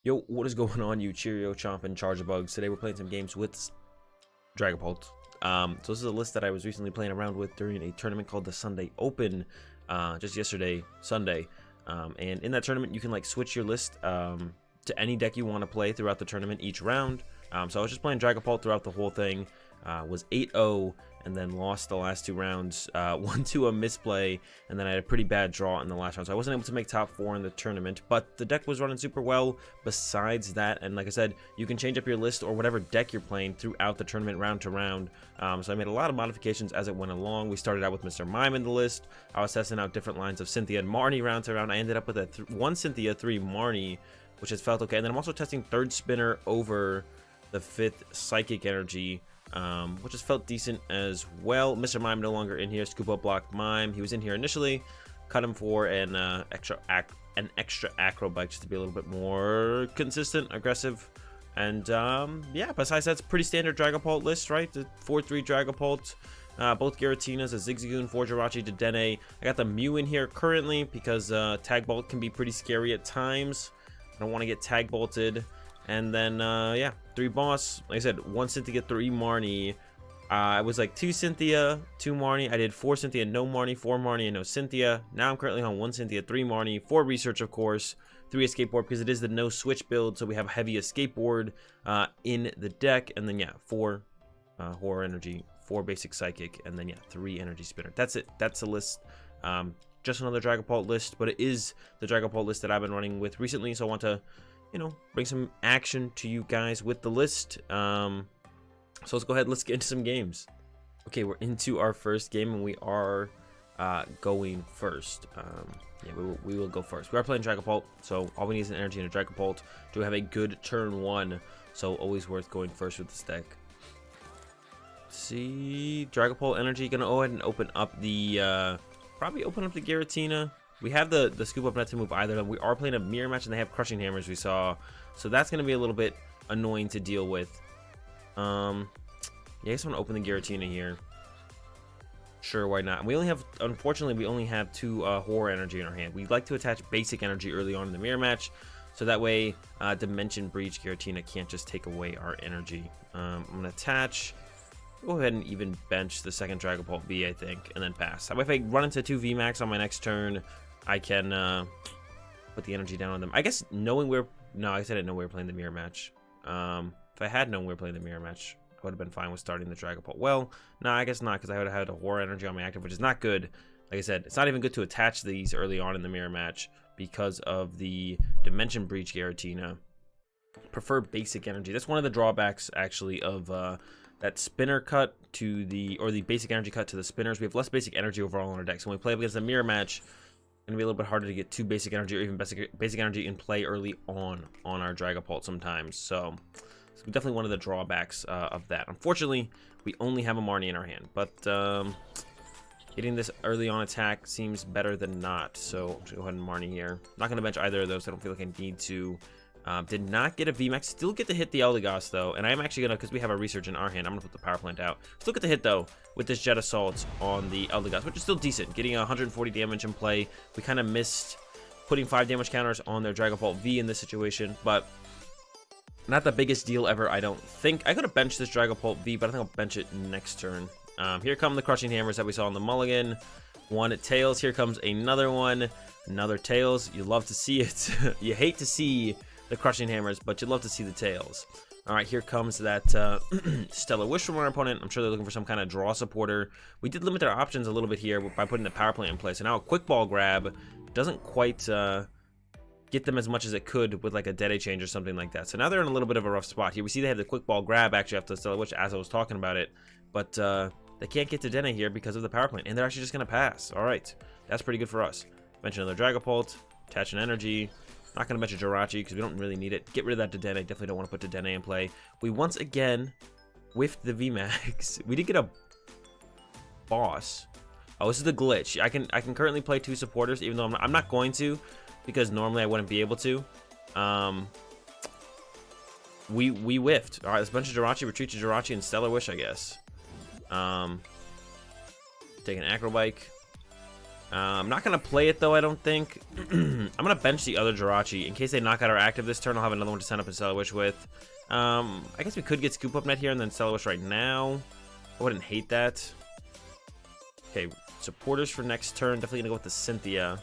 Yo, what is going on, you Cheerio chomping charger bugs? Today we're playing some games with Dragapult. So this is a list that I was recently playing around with during a tournament called the Sunday Open, just yesterday, Sunday. And in that tournament, you can like switch your list to any deck you want to play throughout the tournament each round. So I was just playing Dragapult throughout the whole thing. Was 8-0 and then lost the last two rounds, 1 to a misplay, and then I had a pretty bad draw in the last round, so I wasn't able to make top 4 in the tournament, but the deck was running super well besides that. And like I said, you can change up your list or whatever deck you're playing throughout the tournament round to round. So I made a lot of modifications as it went along. We started out with Mr. Mime in the list. I was testing out different lines of Cynthia and Marnie round to round. I ended up with a 1 Cynthia, 3 Marnie, which has felt okay. And then I'm also testing third spinner over the 5th Psychic Energy, which has felt decent as well. Mr. Mime no longer in here. Scoop Up Block Mime. He was in here initially. Cut him for an extra Acro Bike just to be a little bit more consistent, aggressive. And yeah, besides that's pretty standard Dragapult list, right? The 4-3 Dragapult. Both Giratinas, a Zigzagoon, 4 Jirachi, Dedenne. I got the Mew in here currently because Tag Bolt can be pretty scary at times. I don't want to get Tag Bolted. And then, yeah, 3 Boss. Like I said, 1 Cynthia, 3 Marnie. I was like 2 Cynthia, 2 Marnie. I did 4 Cynthia, no Marnie, 4 Marnie, and no Cynthia. Now I'm currently on 1 Cynthia, 3 Marnie, 4 Research, of course, 3 Escape Board, because it is the no switch build, so we have a heavy Escape Board in the deck. And then, yeah, 4 Horror Energy, 4 Basic Psychic, and then, yeah, 3 Energy Spinner. That's it. That's the list. Just another Dragapult list, but it is the Dragapult list that I've been running with recently, so I want to, you know, bring some action to you guys with the list. So let's go ahead, let's get into some games. Okay, we're into our first game, and we are going first. Yeah, we will go first. We are playing Dragapult, so all we need is an energy and a Dragapult to have a good turn 1, so always worth going first with this deck. Let's see, Dragapult energy, gonna go ahead and open up the, probably open up the Giratina. We have the Scoop Up Net to move either of them. We are playing a mirror match, and they have Crushing Hammers, we saw. So that's going to be a little bit annoying to deal with. Yeah, I guess I'm going to open the Giratina here. Sure, why not? We only have, unfortunately, we only have 2 Horror Energy in our hand. We'd like to attach Basic Energy early on in the mirror match, so that way Dimension Breach Giratina can't just take away our energy. I'm going to attach. Go ahead and even bench the second Dragapult V, I think, and then pass. That way, if I run into 2 VMAX on my next turn, I can put the energy down on them. I guess knowing where... No, I said I didn't know we were playing the mirror match. If I had known we were playing the mirror match, I would have been fine with starting the Dragapult. Well, no, I guess not, because I would have had a Horror Energy on my active, which is not good. Like I said, it's not even good to attach these early on in the mirror match because of the Dimension Breach Giratina. Prefer Basic Energy. That's one of the drawbacks, actually, of... that spinner cut to the, or the basic energy cut to the spinners. We have less basic energy overall on our deck. So when we play up against the mirror match, it's going to be a little bit harder to get 2 basic energy or even basic energy in play early on our Dragapult sometimes. So it's definitely one of the drawbacks of that. Unfortunately, we only have a Marnie in our hand, but getting this early on attack seems better than not. So I'm going to go ahead and Marnie here. Not going to bench either of those. I don't feel like I need to. Did not get a VMAX. Still get to hit the Eldegoss, though. And I'm actually going to, because we have a Research in our hand, I'm going to put the Power Plant out. Still get to hit, though, with this Jet Assault on the Eldegoss, which is still decent. Getting 140 damage in play. We kind of missed putting 5 damage counters on their Dragapult V in this situation, but not the biggest deal ever, I don't think. I could have benched this Dragapult V, but I think I'll bench it next turn. Here come the Crushing Hammers that we saw on the mulligan. 1 Tails. Here comes another one. Another Tails. You love to see it. You hate to see the Crushing Hammers, but you'd love to see the Tails. All right, here comes that Stellar Wish from our opponent. I'm sure they're looking for some kind of draw supporter. We did limit their options a little bit here by putting the Power Plant in place. So now a Quick Ball Grab doesn't quite get them as much as it could with like a Dedenne change or something like that. So now they're in a little bit of a rough spot here. We see they have the Quick Ball Grab actually after the Stellar Wish as I was talking about it, but they can't get to Dedenne here because of the Power Plant, and they're actually just going to pass. All right, that's pretty good for us. Bench another Dragapult, attach an energy. Not going to bench a Jirachi because we don't really need it. Get rid of that Dedenne. I definitely don't want to put Dedenne in play. We once again whiffed the VMAX. We did get a boss. Oh, this is the glitch. I can currently play 2 supporters, even though I'm not going to, because normally I wouldn't be able to. We whiffed. All right, let's bench a Jirachi, retreat to Jirachi, and Stellar Wish, I guess. Take an Acro Bike. I'm not going to play it, though, I don't think. I'm going to bench the other Jirachi. In case they knock out our active this turn, I'll have another one to send up and SWSH with. I guess we could get Scoop Up Net here and then SWSH right now. I wouldn't hate that. Okay, supporters for next turn. Definitely going to go with the Cynthia.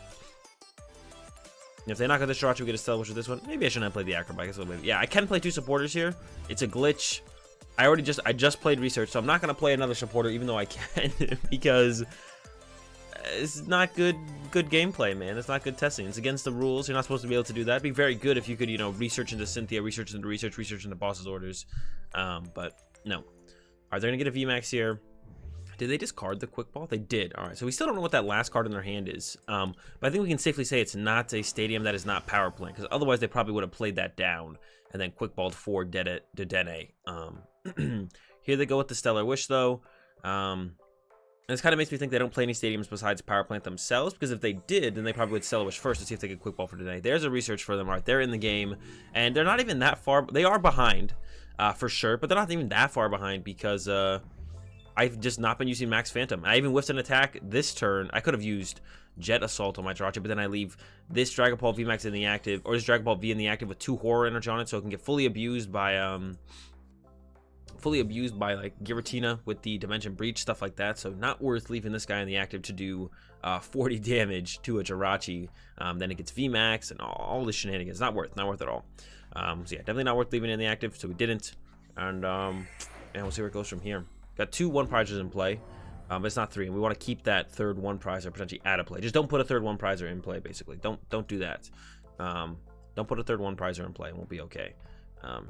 If they knock out this Jirachi, we get a SWSH with this one. Maybe I shouldn't have played the Acro Bike. Yeah, I can play 2 supporters here. It's a glitch. I just played research, so I'm not going to play another supporter, even though I can, because it's not good gameplay, man. It's not good testing. It's against the rules. You're not supposed to be able to do that. It'd be very good if you could, you know, research into Cynthia, research into boss's orders. But no. All right, they're gonna get a VMAX here. Did they discard the quick ball? They did. All right, so we still don't know what that last card in their hand is. But I think we can safely say it's not a stadium that is not Power Plant, because otherwise they probably would have played that down and then quick balled for Dedenne. Here they go with the Stellar Wish, though. And this kind of makes me think they don't play any stadiums besides Power Plant themselves, because if they did, then they probably would SWSH first to see if they could quick ball for today. There's a research for them. All right, they're in the game, and they're not even that far. They are behind, for sure, but they're not even that far behind because I've just not been using Max Phantom. I even whiffed an attack this turn. I could have used Jet Assault on my Jirachi, but then I leave this Dragapult VMAX in the active, or this Dragapult V in the active with 2 Horror Energy on it, so it can get fully abused by like Giratina with the Dimension Breach, stuff like that. So not worth leaving this guy in the active to do 40 damage to a Jirachi. Then it gets VMAX and all the shenanigans. Not worth at all. So yeah, definitely not worth leaving it in the active, so we didn't. And we'll see where it goes from here. Got 2 1-prizers in play, but it's not 3, and we want to keep that third 1-prizer potentially out of play. Just don't put a third 1-prizer in play, basically. Don't do that. Don't put a third 1-prizer in play, and we'll be okay.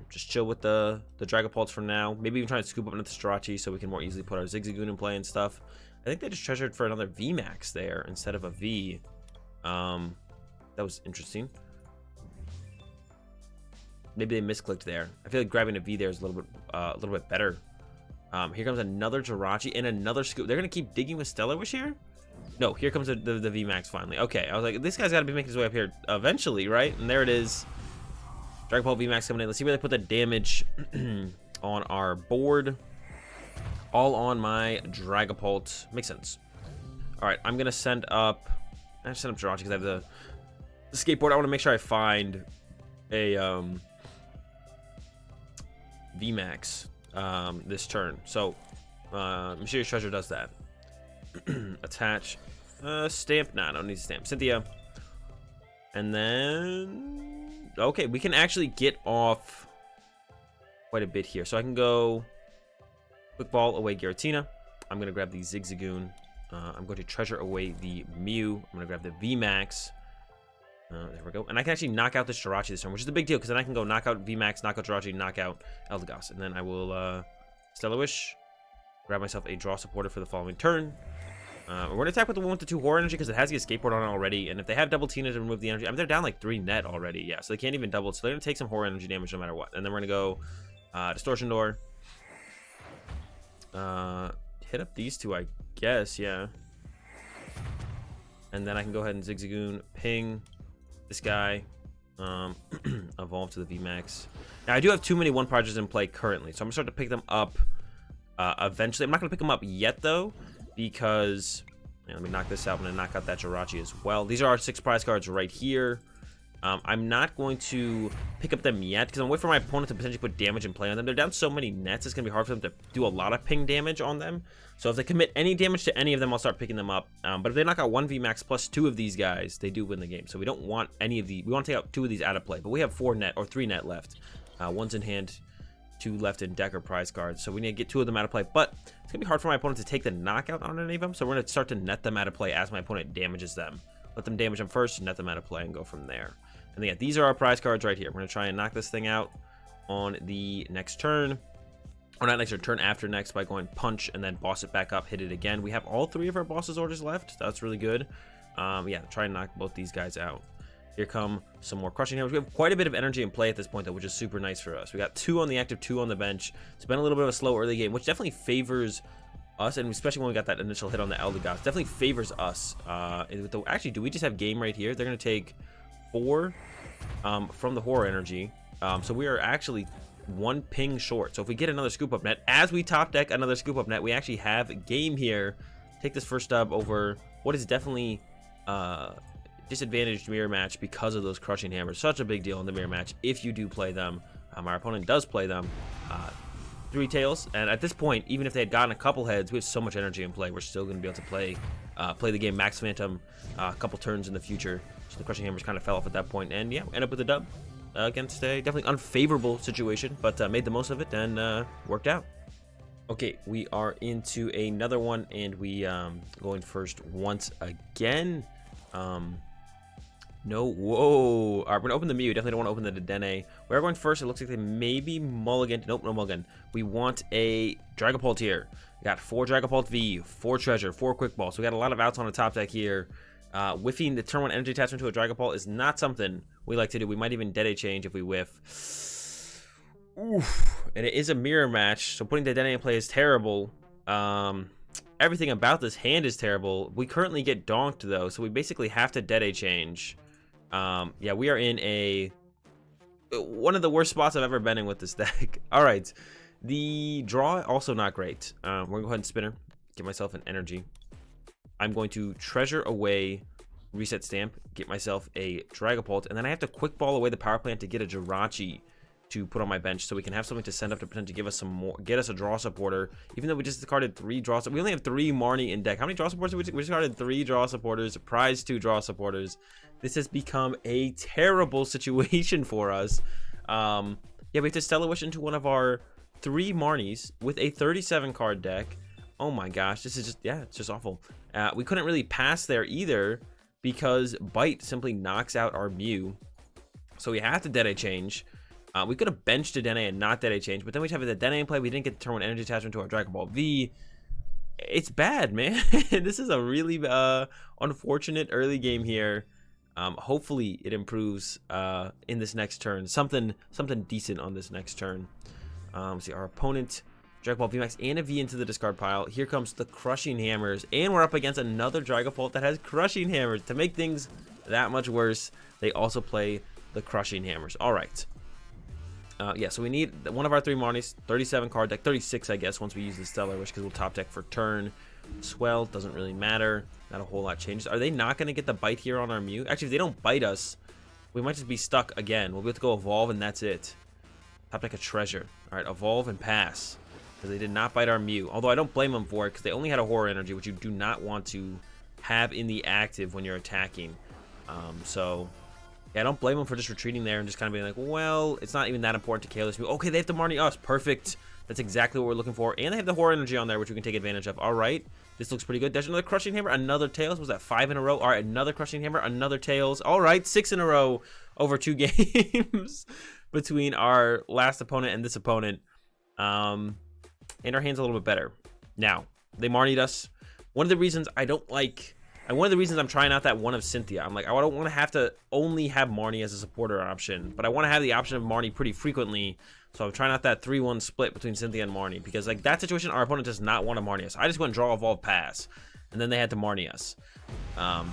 Just chill with the Dragapults for now. Maybe even try to scoop up into Jirachi so we can more easily put our Zigzagoon in play and stuff. I think they just treasured for another VMAX there instead of a V. That was interesting. Maybe they misclicked there. I feel like grabbing a V there is a little bit better. Here comes another Jirachi and another Scoop. They're gonna keep digging with Stellar Wish here? No, here comes the VMAX finally. Okay, I was like, this guy's got to be making his way up here eventually, right? And there it is. Dragapult VMAX coming in. Let's see where they put the damage on our board. All on my Dragapult. Makes sense. All right, I'm gonna send up. I have to send up Jirachi because I have the skateboard. I want to make sure I find a VMAX this turn. So Mysterious Treasure does that. Attach stamp. Nah, I don't need to stamp. Cynthia. And then okay, we can actually get off quite a bit here. So I can go quick ball away Giratina. I'm gonna grab the Zigzagoon. I'm going to treasure away the Mew. I'm gonna grab the VMAX. There we go. And I can actually knock out this Jirachi this turn, which is a big deal because then I can go knock out VMAX, knock out Jirachi, knock out Eldegoss. And then I will Stellar Wish, grab myself a draw supporter for the following turn. We're going to attack with the one with the 2 Horror Energy because it has the Escape Board on it already. And if they have double Tina to remove the energy, I mean, they're down like 3 net already. Yeah, so they can't even double. So they're going to take some Horror Energy damage no matter what. And then we're going to go Distortion Door. Hit up these 2, I guess, yeah. And then I can go ahead and Zigzagoon, ping this guy, evolve to the VMAX. Now, I do have too many 1-prizers in play currently, so I'm going to start to pick them up eventually. I'm not going to pick them up yet, though, because let me knock this out. I'm going to knock out that Jirachi as well. These are our 6 prize cards right here. I'm not going to pick up them yet because I'm waiting for my opponent to potentially put damage in play on them. They're down so many nets, it's going to be hard for them to do a lot of ping damage on them. So if they commit any damage to any of them, I'll start picking them up. But if they knock out 1 VMAX plus 2 of these guys, they do win the game. So we don't want any of the... We want to take out 2 of these out of play. But we have 4 net or 3 net left. 1's in hand, 2 left in deck or prize cards. So we need to get 2 of them out of play. But it's going to be hard for my opponent to take the knockout on any of them. So we're going to start to net them out of play as my opponent damages them. Let them damage them first, net them out of play, and go from there. And yeah, these are our prize cards right here. We're going to try and knock this thing out on the next turn. Or not next turn, turn after next by going punch and then boss it back up, hit it again. We have all 3 of our boss's orders left. That's really good. Yeah, try and knock both these guys out. Here come some more crushing hammers. We have quite a bit of energy in play at this point, though, which is super nice for us. We got 2 on the active, 2 on the bench. It's been a little bit of a slow early game, which definitely favors us, and especially when we got that initial hit on the Eldegoss. Definitely favors us. Actually, do we just have game right here? They're going to take 4 from the Horror Energy. So we are actually 1 ping short. So if we get another Scoop Up Net, as we top deck another Scoop Up Net, we actually have a game here. Take this first dub over what is definitely disadvantaged mirror match because of those crushing hammers. Such a big deal in the mirror match if you do play them. Our opponent does play them. 3 tails, and at this point, even if they had gotten a couple heads, we have so much energy in play, we're still going to be able to play the game Max Phantom a couple turns in the future. So the crushing hammers kind of fell off at that point, and yeah, end up with a dub against a definitely unfavorable situation, but made the most of it and worked out. Okay, we are into another one, and we going first once again. No, whoa. All right, we're gonna open the Mew. Definitely don't want to open the Dedenne. We're going first. It looks like they maybe mulligan. Nope, no mulligan. We want a Dragapult here. We got 4 Dragapult V, 4 Treasure, 4 Quick Ball. So we got a lot of outs on the top deck here. Whiffing the turn 1 energy attachment to a Dragapult is not something we like to do. We might even Dedenne change if we whiff. Oof. And it is a mirror match, so putting the Dedenne in play is terrible. Everything about this hand is terrible. We currently get donked though, so we basically have to Dedenne change. Yeah, we are in one of the worst spots I've ever been in with this deck. All right, the draw also not great. We're gonna go ahead and spinner, get myself an energy. I'm going to treasure away Reset Stamp, get myself a Dragapult, and then I have to quick ball away the power plant to get a Jirachi to put on my bench, so we can have something to send up to potentially give us some more, get us a draw supporter. Even though we just discarded 3 draw, we only have 3 Marnie in deck. How many draw supporters? We discarded 3 draw supporters, prize 2 draw supporters. This has become a terrible situation for us. Yeah, we have to Stellar Wish into one of our 3 Marnies with a 37 card deck. Oh my gosh, this is just, yeah, it's just awful. We couldn't really pass there either because Bite simply knocks out our Mew. So we have to Dedenne change. We could have benched Dedenne and not Dedenne change, but then we'd have a Dedenne in play. We didn't get to turn 1 energy attachment to our Dragapult V. It's bad, man. This is a really unfortunate early game here. Hopefully it improves in this next turn. Something decent on this next turn. See, our opponent, Dragapult VMAX and a V into the discard pile. Here comes the Crushing Hammers, and we're up against another Dragapult that has Crushing Hammers. To make things that much worse, they also play the Crushing Hammers. All right. Yeah, so we need one of our 3 Marnies, 37 card deck, 36 I guess once we use the Stellar Wish, because we'll top deck for turn. Swell, doesn't really matter. Not a whole lot changes. Are they not going to get the bite here on our Mew? Actually, if they don't bite us, we might just be stuck again. We'll be able to go evolve and that's it. Top deck a treasure. All right, evolve and pass, because they did not bite our Mew. Although I don't blame them for it, because they only had a Horror Energy, which you do not want to have in the active when you're attacking. So... yeah, I don't blame them for just retreating there and just kind of being like, well, it's not even that important to KO this Mew. Okay, they have to Marnie us. Perfect. That's exactly what we're looking for. And they have the Horror Energy on there, which we can take advantage of. All right. This looks pretty good. There's another Crushing Hammer, another Tails. Was that 5 in a row? All right, another Crushing Hammer, another Tails. All right, 6 in a row over 2 games between our last opponent and this opponent. And our hand's a little bit better. Now, they Marnied us. One of the reasons I don't like... and one of the reasons I'm trying out that one of Cynthia, I'm like, I don't want to have to only have Marnie as a supporter option, but I want to have the option of Marnie pretty frequently. So I'm trying out that 3-1 split between Cynthia and Marnie, because like that situation, our opponent does not want to Marnie us. I just went and draw, evolve, pass, and then they had to Marnie us. Yeah,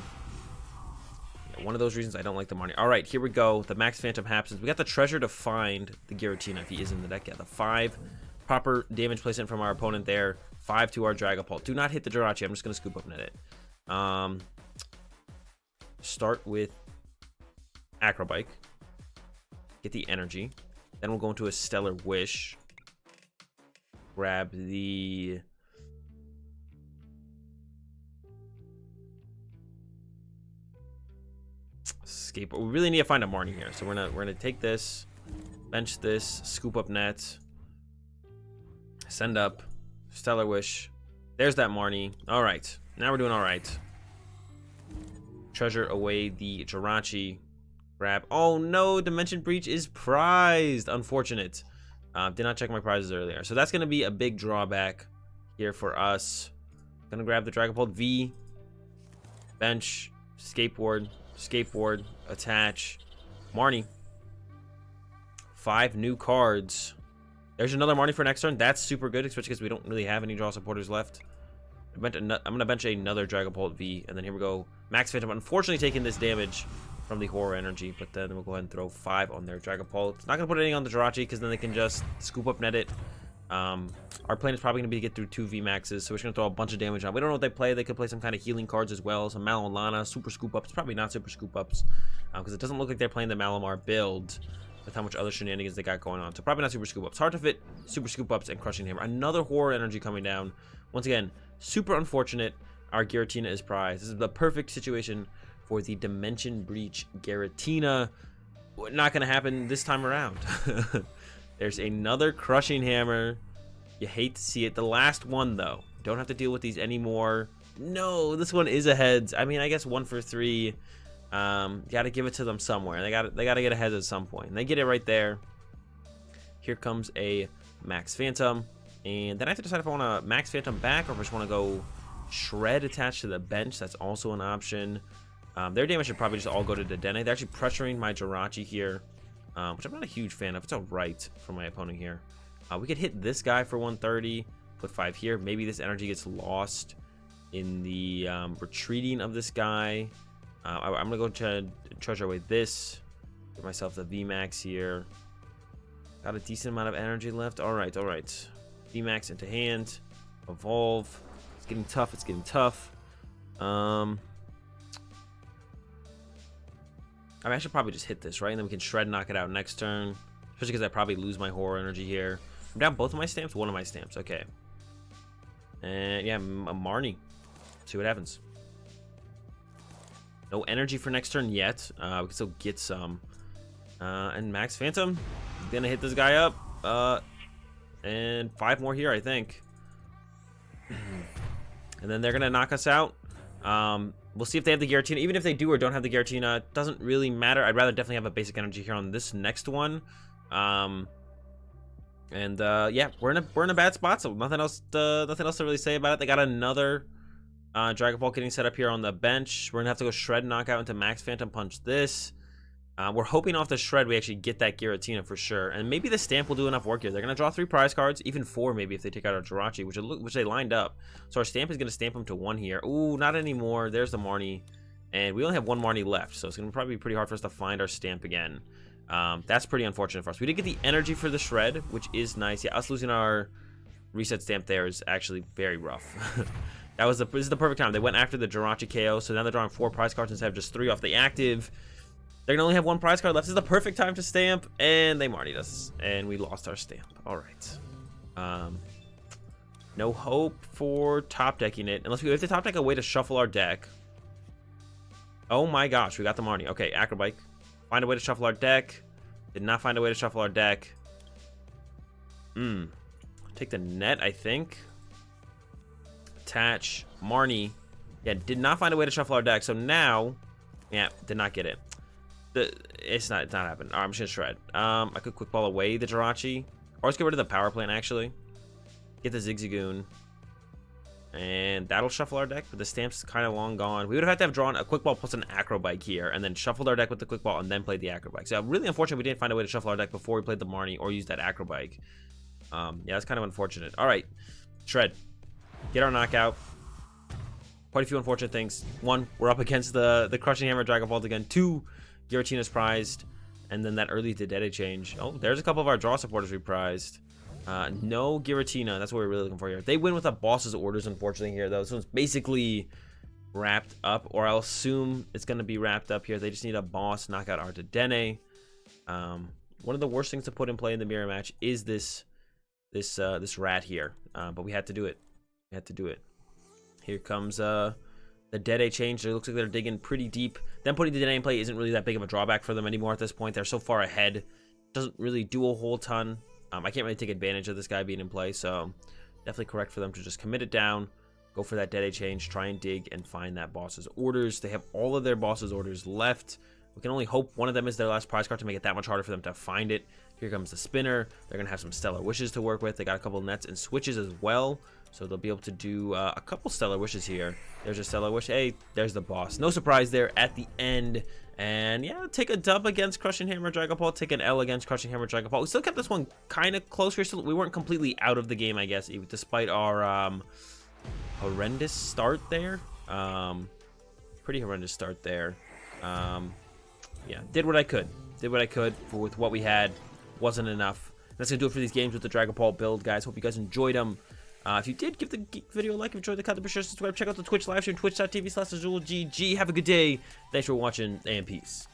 one of those reasons I don't like the Marnie. All right, here we go. The Max Phantom happens. We got the treasure to find the Giratina if he is in the deck. Yeah, the 5 proper damage placement from our opponent there. 5 to our Dragapult. Do not hit the Jirachi. I'm just going to Scoop Up Net it. Start with Acro Bike, get the energy, then we'll go into a Stellar Wish, grab the Escape. We really need to find a Marnie here, so we're gonna take this, bench this, Scoop Up Net, send up, Stellar Wish. There's that Marnie. All right, now we're doing all right. Treasure away the Jirachi. Grab. Oh no, Dimension Breach is prized. Unfortunate. Did not check my prizes earlier. So that's going to be a big drawback here for us. Gonna grab the Dragapult V. Bench. Skateboard. Skateboard. Attach. Marnie. 5 new cards. There's another Marnie for next turn. That's super good, especially because we don't really have any draw supporters left. I'm going to bench another Dragapult V, and then here we go. Max Phantom, unfortunately taking this damage from the Horror Energy, but then we'll go ahead and throw 5 on their Dragapult. It's not going to put anything on the Jirachi, because then they can just Scoop Up Net it. Our plan is probably going to be to get through 2 VMAXs, so we're just going to throw a bunch of damage on. We don't know what they play. They could play some kind of healing cards as well, some Malolana, Super Scoop Ups. Probably not Super Scoop Ups, because it doesn't look like they're playing the Malamar build with how much other shenanigans they got going on. So probably not Super Scoop Ups. Hard to fit Super Scoop Ups and Crushing Hammer. Another Horror Energy coming down. Once again, super unfortunate. Our Giratina is prized. This is the perfect situation for the Dimension Breach Giratina. Not going to happen this time around. There's another Crushing Hammer. You hate to see it. The last one, though. Don't have to deal with these anymore. No, this one is a heads. I mean, I guess 1 for 3. Got to give it to them somewhere. They got to get ahead at some point. And they get it right there. Here comes a Max Phantom. And then I have to decide if I want to Max Phantom back or if I just want to go Shred attached to the bench. That's also an option. Their damage should probably just all go to Dedenne. They're actually pressuring my Jirachi here, which I'm not a huge fan of. It's all right for my opponent here. We could hit this guy for 130, put 5 here. Maybe this energy gets lost in the retreating of this guy. I'm going to go treasure away this. Get myself the VMAX here. Got a decent amount of energy left. All right, all right. VMAX into hand. Evolve. It's getting tough. It's getting tough. I mean, I should probably just hit this, right? And then we can Shred, knock it out next turn. Especially because I probably lose my Horror Energy here. I'm down both of my stamps? One of my stamps. Okay. And yeah, a Marnie. See what happens. No energy for next turn yet. We can still get some. And Max Phantom. Gonna hit this guy up. And 5 more here, I think. And then they're gonna knock us out. We'll see if they have the Giratina. Even if they do or don't have the Giratina, it doesn't really matter. I'd rather definitely have a basic energy here on this next one. Yeah, we're in a bad spot, so nothing else to really say about it. They got another Dragapult getting set up here on the bench. We're gonna have to go Shred, knock out into Max Phantom punch this. We're hoping off the Shred we actually get that Giratina for sure, and maybe the stamp will do enough work here. They're gonna draw 3 prize cards, even 4 maybe if they take out our Jirachi, which they lined up. So our stamp is gonna stamp them to 1 here. Ooh, not anymore. There's the Marnie, and we only have 1 Marnie left, so it's gonna probably be pretty hard for us to find our stamp again. That's pretty unfortunate for us. We did get the energy for the Shred, which is nice. Yeah, us losing our reset stamp there is actually very rough. This is the perfect time. They went after the Jirachi KO, so now they're drawing 4 prize cards instead of just 3 off the active. They're gonna only have 1 prize card left. This is the perfect time to stamp, and they Marnied us, and we lost our stamp. All right. No hope for top decking it unless we have to top deck a way to shuffle our deck. Oh my gosh, we got the Marnie. Okay, Acro Bike. Find a way to shuffle our deck. Did not find a way to shuffle our deck. Take the net, I think. Attach Marnie. Yeah, did not find a way to shuffle our deck. So now, yeah, did not get it. It's not happening. All right, I'm just gonna Shred. I could quick ball away the Jirachi, or let's get rid of the Power Plant actually. Get the Zigzagoon, and that'll shuffle our deck. But the stamp's kind of long gone. We would have had to have drawn a quick ball plus an Acro Bike here, and then shuffled our deck with the quick ball, and then played the Acro Bike. So really unfortunate we didn't find a way to shuffle our deck before we played the Marnie or use that Acro Bike. Yeah, that's kind of unfortunate. All right, Shred, get our knockout. Quite a few unfortunate things. 1, we're up against the Crushing Hammer Dragapult again. 2, Giratina's prized, and then that early Dedenne change. Oh, there's a couple of our draw supporters we prized. No Giratina. That's what we're really looking for here. They win with a boss's orders, unfortunately, here, though. So it's basically wrapped up, or I'll assume it's going to be wrapped up here. They just need a boss, knock out our Dedenne. One of the worst things to put in play in the mirror match is this rat here. But we had to do it. We had to do it. Here comes the Dedenne change. It looks like they're digging pretty deep. Them putting the Dedenne in play isn't really that big of a drawback for them anymore at this point. They're so far ahead. Doesn't really do a whole ton. I can't really take advantage of this guy being in play, so definitely correct for them to just commit it down, go for that Dedenne change, try and dig and find that boss's orders. They have all of their boss's orders left. We can only hope one of them is their last prize card to make it that much harder for them to find it. Here comes the spinner. They're going to have some Stellar Wishes to work with. They got a couple nets and switches as well, so they'll be able to do a couple Stellar Wishes here. There's a Stellar Wish. Hey, there's the boss. No surprise there at the end. And yeah, take a dub against Crushing Hammer Dragapult, take an L against Crushing Hammer Dragapult. We still kept this one kind of close. We weren't completely out of the game, I guess, despite our horrendous start there. Pretty horrendous start there. Yeah, did what I could. Did what I could with what we had. Wasn't enough. That's going to do it for these games with the Dragapult build, guys. Hope you guys enjoyed them. If you did, give the video a like. If you enjoyed the content, be sure to subscribe. Check out the Twitch live stream, twitch.tv/AzulGG. Have a good day. Thanks for watching, and peace.